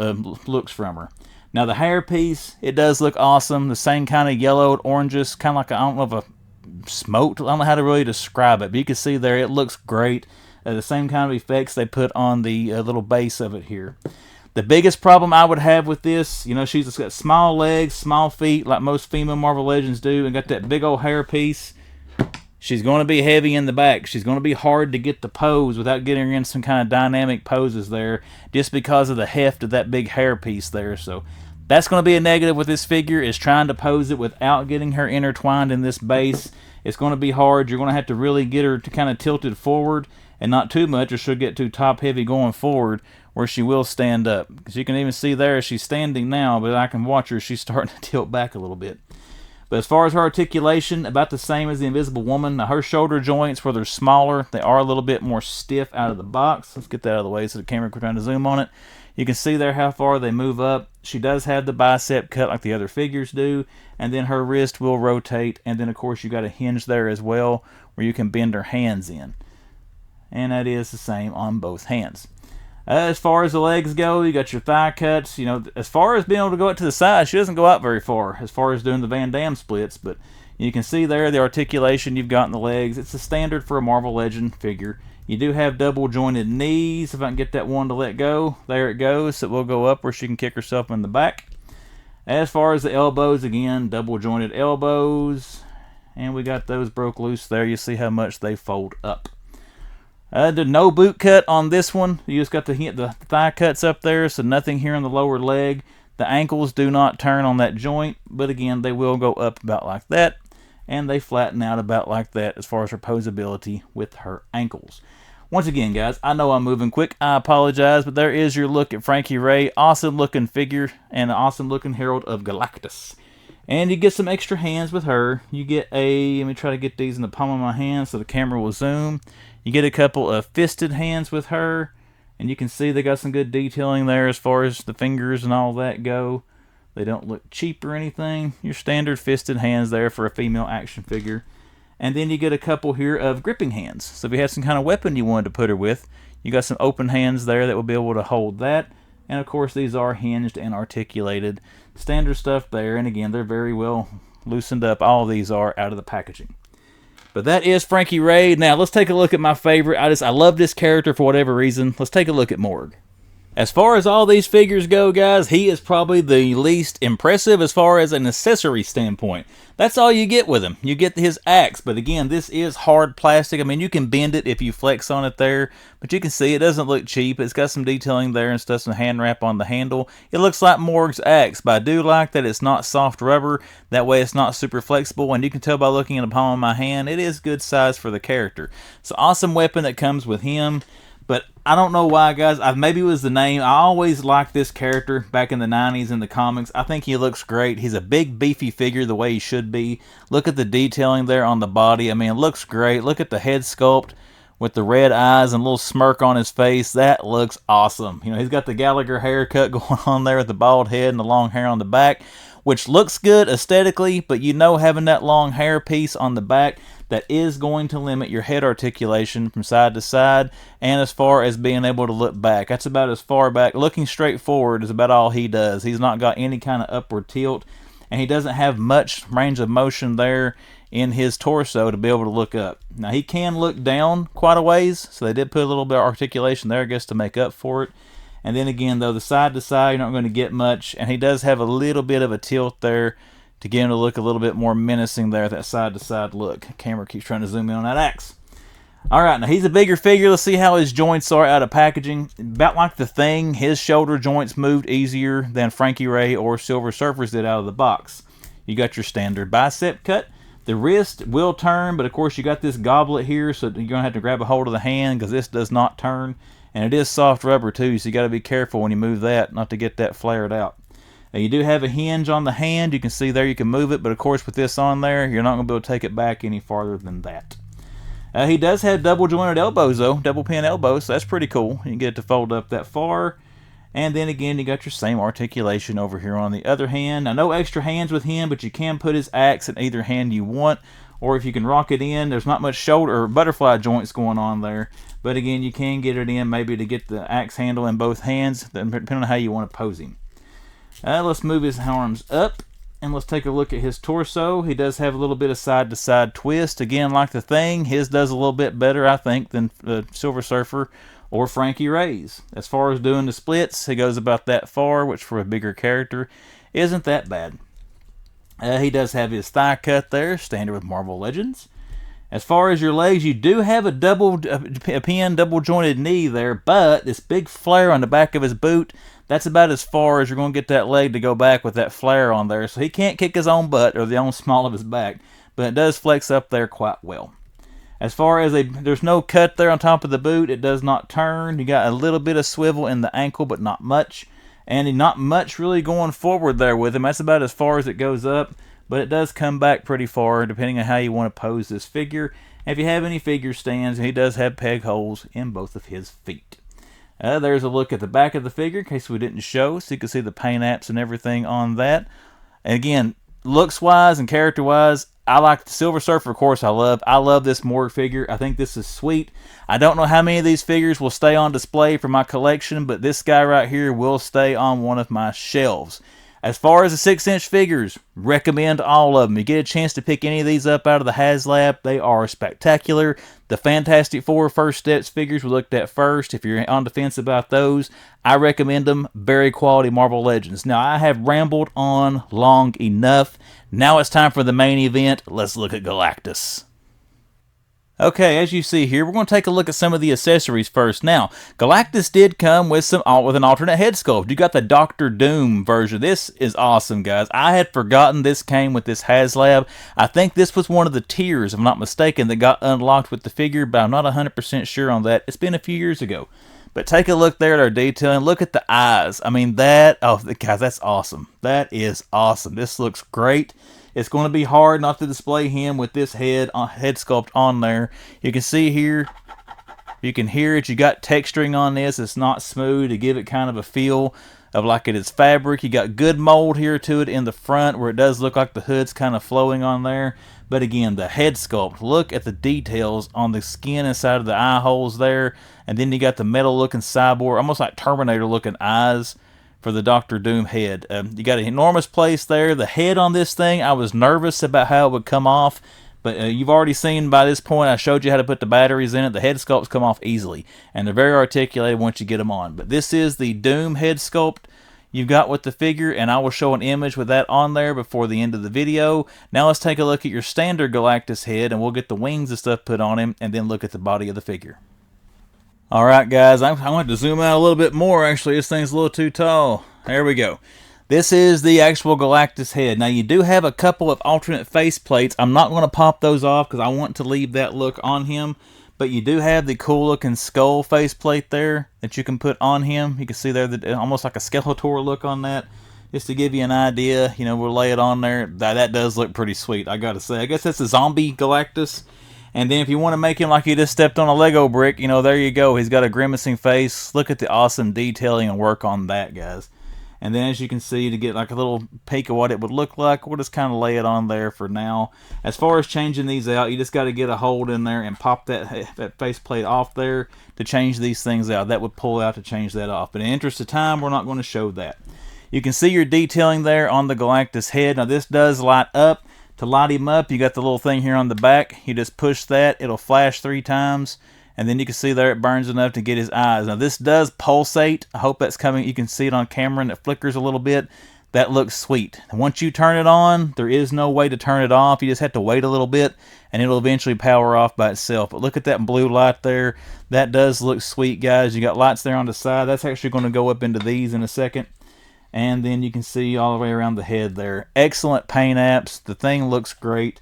looks from her. Now the hair piece, it does look awesome. The same kind of yellowed, oranges, kind of like, I don't know if a smoked, I don't know how to really describe it, but you can see there, it looks great. The same kind of effects they put on the little base of it here. The biggest problem I would have with this, you know, she's just got small legs, small feet, like most female Marvel Legends do, and got that big old hair piece. She's going to be heavy in the back. She's going to be hard to get the pose without getting her in some kind of dynamic poses there, just because of the heft of that big hair piece there. So that's going to be a negative with this figure, is trying to pose it without getting her intertwined in this base. It's going to be hard. You're going to have to really get her to kind of tilted forward, and not too much, or she'll get too top heavy going forward, where she will stand up. Because you can even see there, she's standing now, but I can watch her, she's starting to tilt back a little bit. But as far as her articulation, about the same as the Invisible Woman. Now, her shoulder joints, where they're smaller, they are a little bit more stiff out of the box. Let's get that out of the way so the camera can try to zoom on it. You can see there how far they move up. She does have the bicep cut like the other figures do, and then her wrist will rotate, and then of course you got a hinge there as well where you can bend her hands in. And that is the same on both hands. As far as the legs go, you got your thigh cuts. You know, as far as being able to go out to the side, she doesn't go out very far as far as doing the Van Damme splits, but you can see there the articulation you've got in the legs. It's a standard for a Marvel Legend figure. You do have double jointed knees. If I can get that one to let go, there it goes. So it will go up where she can kick herself in the back. As far as the elbows, again, double jointed elbows. And we got those broke loose there. You see how much they fold up. The no boot cut on this one. You just got the thigh cuts up there, so nothing here on the lower leg. The ankles do not turn on that joint, but again, they will go up about like that, and they flatten out about like that as far as her posability with her ankles. Once again, guys, I know I'm moving quick. I apologize, but there is your look at Frankie Raye. Awesome looking figure and an awesome looking Herald of Galactus. And you get some extra hands with her. You get let me try to get these in the palm of my hand so the camera will zoom. You get a couple of fisted hands with her, and you can see they got some good detailing there as far as the fingers and all that go. They don't look cheap or anything. Your standard fisted hands there for a female action figure. And then you get a couple here of gripping hands. So if you had some kind of weapon you wanted to put her with, you got some open hands there that will be able to hold that. And of course these are hinged and articulated. Standard stuff there, and again, they're very well loosened up. All of these are out of the packaging. But that is Frankie Raye. Now, let's take a look at my favorite. I love this character for whatever reason. Let's take a look at Morg. As far as all these figures go, guys, he is probably the least impressive as far as an accessory standpoint. That's all you get with him. You get his axe, but again, this is hard plastic. I mean, you can bend it if you flex on it there, but you can see it doesn't look cheap. It's got some detailing there and stuff, some hand wrap on the handle. It looks like Morg's axe, but I do like that it's not soft rubber. That way it's not super flexible, and you can tell by looking at the palm of my hand, it is good size for the character. It's an awesome weapon that comes with him. But I don't know why, guys. Maybe it was the name. I always liked this character back in the 90s in the comics. I think he looks great. He's a big, beefy figure the way he should be. Look at the detailing there on the body. I mean, it looks great. Look at the head sculpt with the red eyes and a little smirk on his face. That looks awesome. You know, he's got the Gallagher haircut going on there with the bald head and the long hair on the back, which looks good aesthetically, but you know, having that long hair piece on the back, that is going to limit your head articulation from side to side, and as far as being able to look back. That's about as far back. Looking straight forward is about all he does. He's not got any kind of upward tilt, and he doesn't have much range of motion there in his torso to be able to look up. Now, he can look down quite a ways, so they did put a little bit of articulation there, I guess, to make up for it. And then again, though, the side to side, you're not going to get much, and he does have a little bit of a tilt there to get him to look a little bit more menacing there, that side-to-side look. The camera keeps trying to zoom in on that axe. Alright, now he's a bigger figure. Let's see how his joints are out of packaging. About like the Thing, his shoulder joints moved easier than Frankie Raye or Silver Surfer's did out of the box. You got your standard bicep cut. The wrist will turn, but of course you got this goblet here, so you're going to have to grab a hold of the hand because this does not turn. And it is soft rubber too, so you got to be careful when you move that, not to get that flared out. Now, you do have a hinge on the hand. You can see there you can move it, but of course with this on there, you're not going to be able to take it back any farther than that. He does have double jointed elbows though, double pin elbows, so that's pretty cool. You can get it to fold up that far. And then again, you got your same articulation over here on the other hand. Now, no extra hands with him, but you can put his axe in either hand you want, or if you can rock it in, there's not much shoulder or butterfly joints going on there. But again, you can get it in maybe to get the axe handle in both hands, depending on how you want to pose him. Let's move his arms up, and let's take a look at his torso. He does have a little bit of side-to-side twist. Again, like the Thing, his does a little bit better, I think, than Silver Surfer or Frankie Raye's. As far as doing the splits, he goes about that far, which for a bigger character isn't that bad. He does have his thigh cut there, standard with Marvel Legends. As far as your legs, you do have a double jointed knee there, but this big flare on the back of his boot, that's about as far as you're going to get that leg to go back with that flare on there. So he can't kick his own butt or the own small of his back, but it does flex up there quite well. As far as there's no cut there on top of the boot, it does not turn. You got a little bit of swivel in the ankle, but not much. And not much really going forward there with him. That's about as far as it goes up, but it does come back pretty far depending on how you want to pose this figure. And if you have any figure stands, he does have peg holes in both of his feet. There's a look at the back of the figure in case we didn't show, so you can see the paint apps and everything on that. And again, looks-wise and character-wise, I like the Silver Surfer, of course, I love this Morg figure. I think this is sweet. I don't know how many of these figures will stay on display for my collection, but this guy right here will stay on one of my shelves. As far as the 6-inch figures, recommend all of them. You get a chance to pick any of these up out of the HasLab, they are spectacular. The Fantastic Four First Steps figures we looked at first. If you're on the fence about those, I recommend them. Very quality Marvel Legends. Now, I have rambled on long enough. Now it's time for the main event. Let's look at Galactus. Okay, as you see here, we're going to take a look at some of the accessories first. Now, Galactus did come with an alternate head sculpt. You got the Doctor Doom version. This is awesome, guys. I had forgotten this came with this HasLab. I think this was one of the tiers, if I'm not mistaken, that got unlocked with the figure, but I'm not 100% sure on that. It's been a few years ago. But take a look there at our detailing. Look at the eyes. I mean, guys, that's awesome. That is awesome. This looks great. It's going to be hard not to display him with this head sculpt on there. You can see here, you can hear it. You got texturing on this. It's not smooth to give it kind of a feel of like it is fabric. You got good mold here to it in the front where it does look like the hood's kind of flowing on there. But again, the head sculpt, look at the details on the skin inside of the eye holes there. And then you got the metal looking cyborg, almost like Terminator looking eyes for the Doctor Doom head. You got an enormous place there. The head on this thing, I was nervous about how it would come off, But you've already seen by this point, I showed you how to put the batteries in it. The head sculpts come off easily, and they're very articulated once you get them on. But this is the Doom head sculpt you've got with the figure, and I will show an image with that on there before the end of the video. Now let's take a look at your standard Galactus head, and we'll get the wings and stuff put on him, and then look at the body of the figure. Alright guys, I want to zoom out a little bit more. Actually, this thing's a little too tall. There we go. This is the actual Galactus head. Now you do have a couple of alternate face plates. I'm not going to pop those off because I want to leave that look on him. But you do have the cool looking skull face plate there that you can put on him. You can see there that almost like a Skeletor look on that. Just to give you an idea, you know, we'll lay it on there. That does look pretty sweet, I gotta say. I guess that's a zombie Galactus. And then if you want to make him like he just stepped on a Lego brick, you know, there you go. He's got a grimacing face. Look at the awesome detailing and work on that, guys. And then as you can see, to get like a little peek of what it would look like, we'll just kind of lay it on there for now. As far as changing these out, you just got to get a hold in there and pop that faceplate off there to change these things out. That would pull out to change that off. But in the interest of time, we're not going to show that. You can see your detailing there on the Galactus head. Now this does light up. To light him up, you got the little thing here on the back. You just push that, it'll flash 3 times, and then you can see there it burns enough to get his eyes. Now this does pulsate. I hope that's coming. You can see it on camera and it flickers a little bit. That looks sweet. Once you turn it on, there is no way to turn it off. You just have to wait a little bit and it'll eventually power off by itself. But look at that blue light there. That does look sweet, guys. You got lights there on the side. That's actually going to go up into these in a second. And then you can see all the way around the head there. Excellent paint apps. The thing looks great.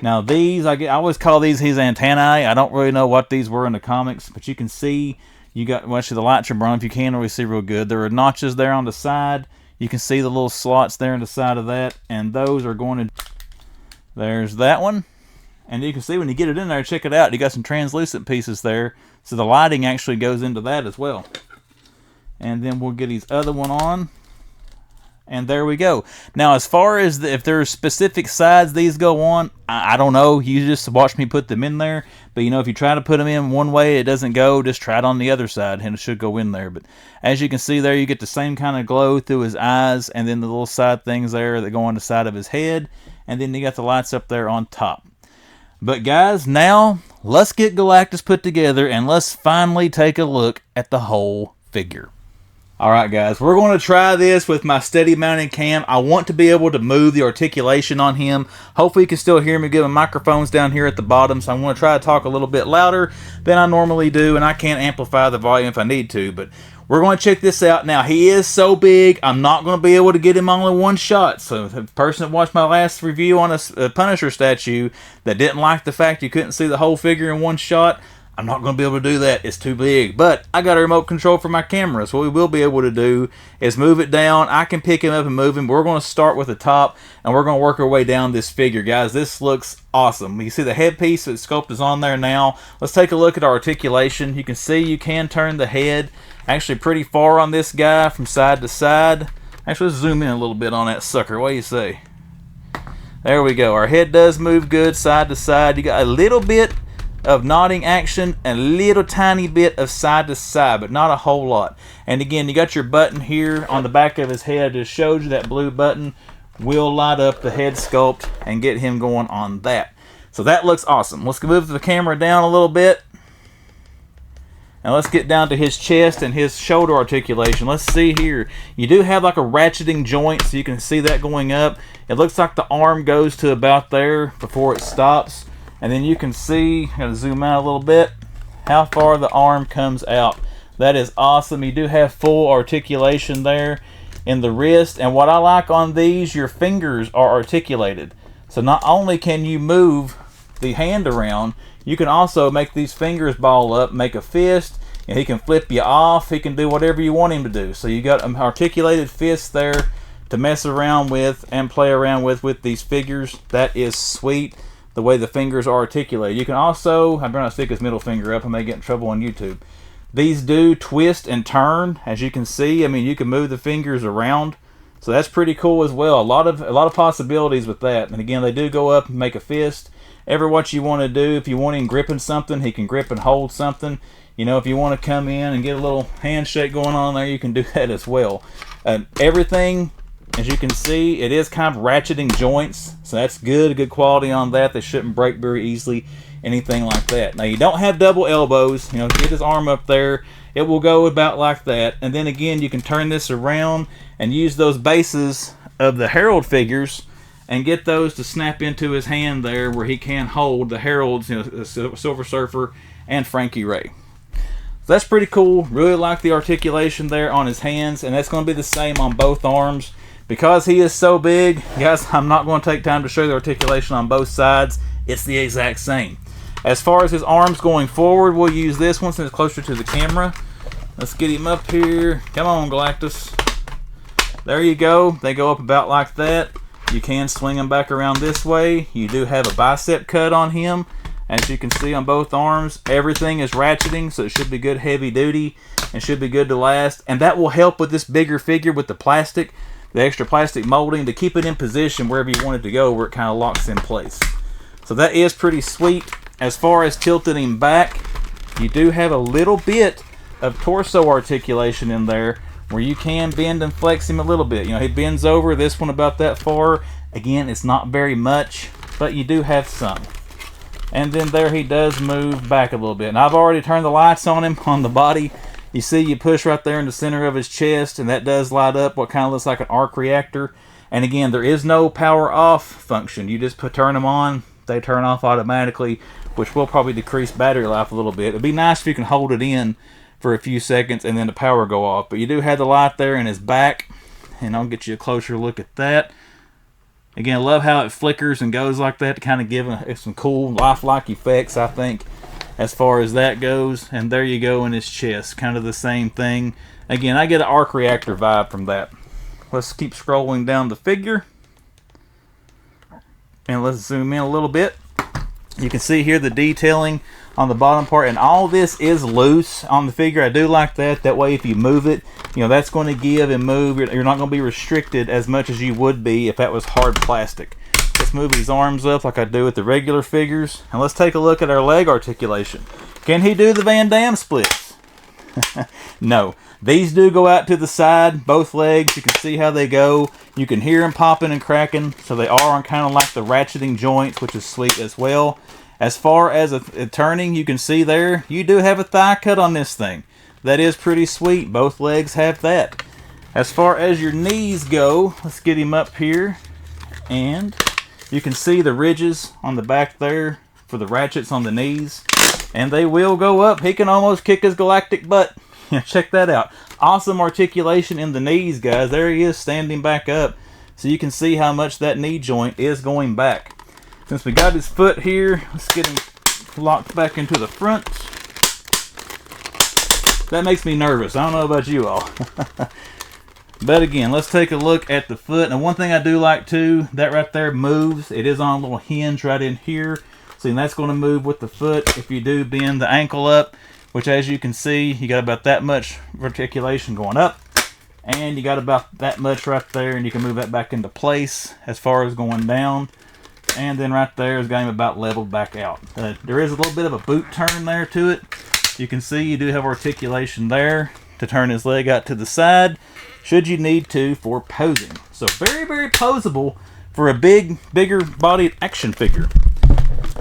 Now these, I always call these his antennae. I don't really know what these were in the comics, but you can see, you got, well, actually the lights are on if you can't really see real good. There are notches there on the side. You can see the little slots there on the side of that, and those are going to, there's that one. And you can see when you get it in there, check it out, you got some translucent pieces there, so the lighting actually goes into that as well. And then we'll get his other one on. And there we go. Now, as far as if there's specific sides these go on, I don't know. You just watch me put them in there. But, you know, if you try to put them in one way, it doesn't go. Just try it on the other side, and it should go in there. But as you can see there, you get the same kind of glow through his eyes, and then the little side things there that go on the side of his head. And then you got the lights up there on top. But, guys, now let's get Galactus put together, and let's finally take a look at the whole figure. Alright guys, we're going to try this with my steady mounted cam. I want to be able to move the articulation on him. Hopefully you can still hear me. Give my microphones down here at the bottom, so I'm going to try to talk a little bit louder than I normally do, and I can't amplify the volume if I need to, but we're going to check this out. Now, he is so big, I'm not going to be able to get him only one shot. So the person that watched my last review on a Punisher statue that didn't like the fact you couldn't see the whole figure in one shot, I'm not going to be able to do that. It's too big. But I got a remote control for my camera. So what we will be able to do is move it down. I can pick him up and move him. We're going to start with the top, and we're going to work our way down this figure. Guys, this looks awesome. You see the headpiece that sculpt is on there now. Let's take a look at our articulation. You can see you can turn the head actually pretty far on this guy from side to side. Actually, let's zoom in a little bit on that sucker. What do you say? There we go. Our head does move good side to side. You got a little bit of nodding action and a little tiny bit of side to side, but not a whole lot. And again, you got your button here on the back of his head. I just showed you that blue button will light up the head sculpt and get him going on that. So that looks awesome. Let's move the camera down a little bit. Now let's get down to his chest and his shoulder articulation. Let's see here. You do have like a ratcheting joint, so you can see that going up. It looks like the arm goes to about there before it stops. And then you can see, I'm going to zoom out a little bit, how far the arm comes out. That is awesome. You do have full articulation there in the wrist. And what I like on these, your fingers are articulated. So not only can you move the hand around, you can also make these fingers ball up, make a fist, and he can flip you off. He can do whatever you want him to do. So you got an articulated fist there to mess around with and play around with these figures. That is sweet, the way the fingers are articulated. You can also, I'm going to stick his middle finger up, I may get in trouble on YouTube. These do twist and turn, as you can see. I mean, you can move the fingers around, so that's pretty cool as well. A lot of possibilities with that. And again, they do go up and make a fist. Ever what you want to do, if you want him gripping something, he can grip and hold something. You know, if you want to come in and get a little handshake going on there, you can do that as well. Everything As you can see, it is kind of ratcheting joints, so that's good quality on that. They shouldn't break very easily, anything like that. Now you don't have double elbows. You know, get his arm up there, it will go about like that. And then again, you can turn this around and use those bases of the Herald figures and get those to snap into his hand there, where he can hold the Heralds, you know, the Silver Surfer and Frankie Raye. So that's pretty cool. Really like the articulation there on his hands, and that's going to be the same on both arms. Because he is so big, guys, I'm not going to take time to show the articulation on both sides. It's the exact same. As far as his arms going forward, we'll use this one since it's closer to the camera. Let's get him up here. Come on, Galactus. There you go. They go up about like that. You can swing them back around this way. You do have a bicep cut on him. As you can see on both arms, everything is ratcheting, so it should be good heavy duty and should be good to last. And that will help with this bigger figure with the plastic, the extra plastic molding, to keep it in position wherever you want it to go, where it kind of locks in place. So that is pretty sweet. As far as tilting him back, you do have a little bit of torso articulation in there, where you can bend and flex him a little bit. You know, he bends over, this one about that far. Again, it's not very much, but you do have some. And then there he does move back a little bit. And I've already turned the lights on him on the body. You see, you push right there in the center of his chest, and that does light up what kind of looks like an arc reactor. And again, there is no power off function. You just turn them on, they turn off automatically, which will probably decrease battery life a little bit. It'd be nice if you can hold it in for a few seconds and then the power go off. But you do have the light there in his back, and I'll get you a closer look at that. Again, I love how it flickers and goes like that to kind of give it some cool lifelike effects, I think, as far as that goes. And there you go in his chest, kind of the same thing. Again, I get an arc reactor vibe from that. Let's keep scrolling down the figure, and let's zoom in a little bit. You can see here the detailing on the bottom part, and all this is loose on the figure. I do like that. That way if you move it, you know, that's going to give and move. You're not going to be restricted as much as you would be if that was hard plastic. Let's move his arms up like I do with the regular figures, and let's take a look at our leg articulation. Can he do the Van Damme splits? No. These do go out to the side, both legs. You can see how they go. You can hear them popping and cracking, so they are on kind of like the ratcheting joints, which is sweet as well. As far as a turning, you can see there, you do have a thigh cut on this thing. That is pretty sweet. Both legs have that. As far as your knees go, let's get him up here, and you can see the ridges on the back there for the ratchets on the knees, and they will go up. He can almost kick his galactic butt. Check that out. Awesome articulation in the knees, guys. There he is standing back up, so you can see how much that knee joint is going back. Since we got his foot here, let's get him locked back into the front. That makes me nervous. I don't know about you all. But again, let's take a look at the foot. And one thing I do like too, that right there moves. It is on a little hinge right in here. So that's going to move with the foot if you do bend the ankle up, which as you can see, you got about that much articulation going up. And you got about that much right there, and you can move that back into place as far as going down. And then right there is getting about leveled back out. There is a little bit of a boot turn there to it. You can see you do have articulation there to turn his leg out to the side, should you need to for posing. So very, very posable for a bigger bodied action figure.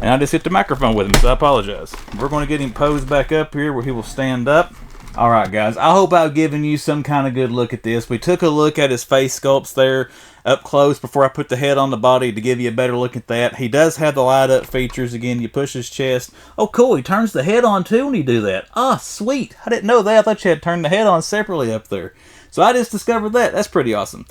And I just hit the microphone with him, so I apologize. We're going to get him posed back up here where he will stand up. Alright guys, I hope I've given you some kind of good look at this. We took a look at his face sculpts there up close before I put the head on the body to give you a better look at that. He does have the light up features. Again, you push his chest. Oh cool, he turns the head on too when you do that. Ah, sweet. I didn't know that. I thought you had to turn the head on separately up there. So I just discovered that. That's pretty awesome.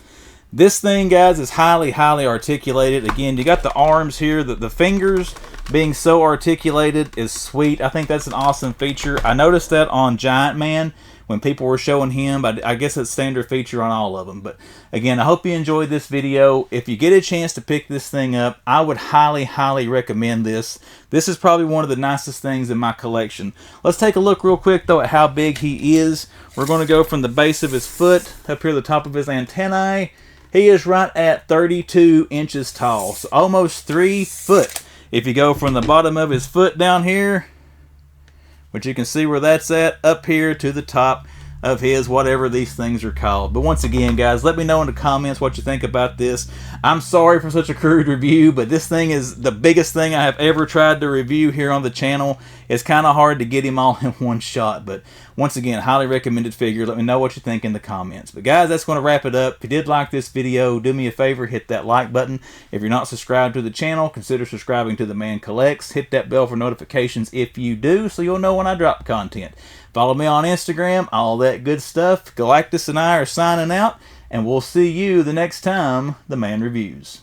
This thing, guys, is highly, highly articulated. Again, you got the arms here. The fingers being so articulated is sweet. I think that's an awesome feature. I noticed that on Giant Man when people were showing him. I guess it's standard feature on all of them. But again, I hope you enjoyed this video. If you get a chance to pick this thing up, I would highly, highly recommend this. This is probably one of the nicest things in my collection. Let's take a look real quick, though, at how big he is. We're going to go from the base of his foot up here, the top of his antennae. He is right at 32 inches tall, so almost 3 foot. If you go from the bottom of his foot down here, which you can see where that's at, up here to the top, of his, whatever these things are called. But once again, guys, let me know in the comments what you think about this. I'm sorry for such a crude review, but this thing is the biggest thing I have ever tried to review here on the channel. It's kind of hard to get him all in one shot, but once again, highly recommended figure. Let me know what you think in the comments. But guys, that's going to wrap it up. If you did like this video, do me a favor, hit that like button. If you're not subscribed to the channel, consider subscribing to The Man Collects. Hit that bell for notifications if you do, so you'll know when I drop content. Follow me on Instagram, all that good stuff. Galactus and I are signing out, and we'll see you the next time The Man Reviews.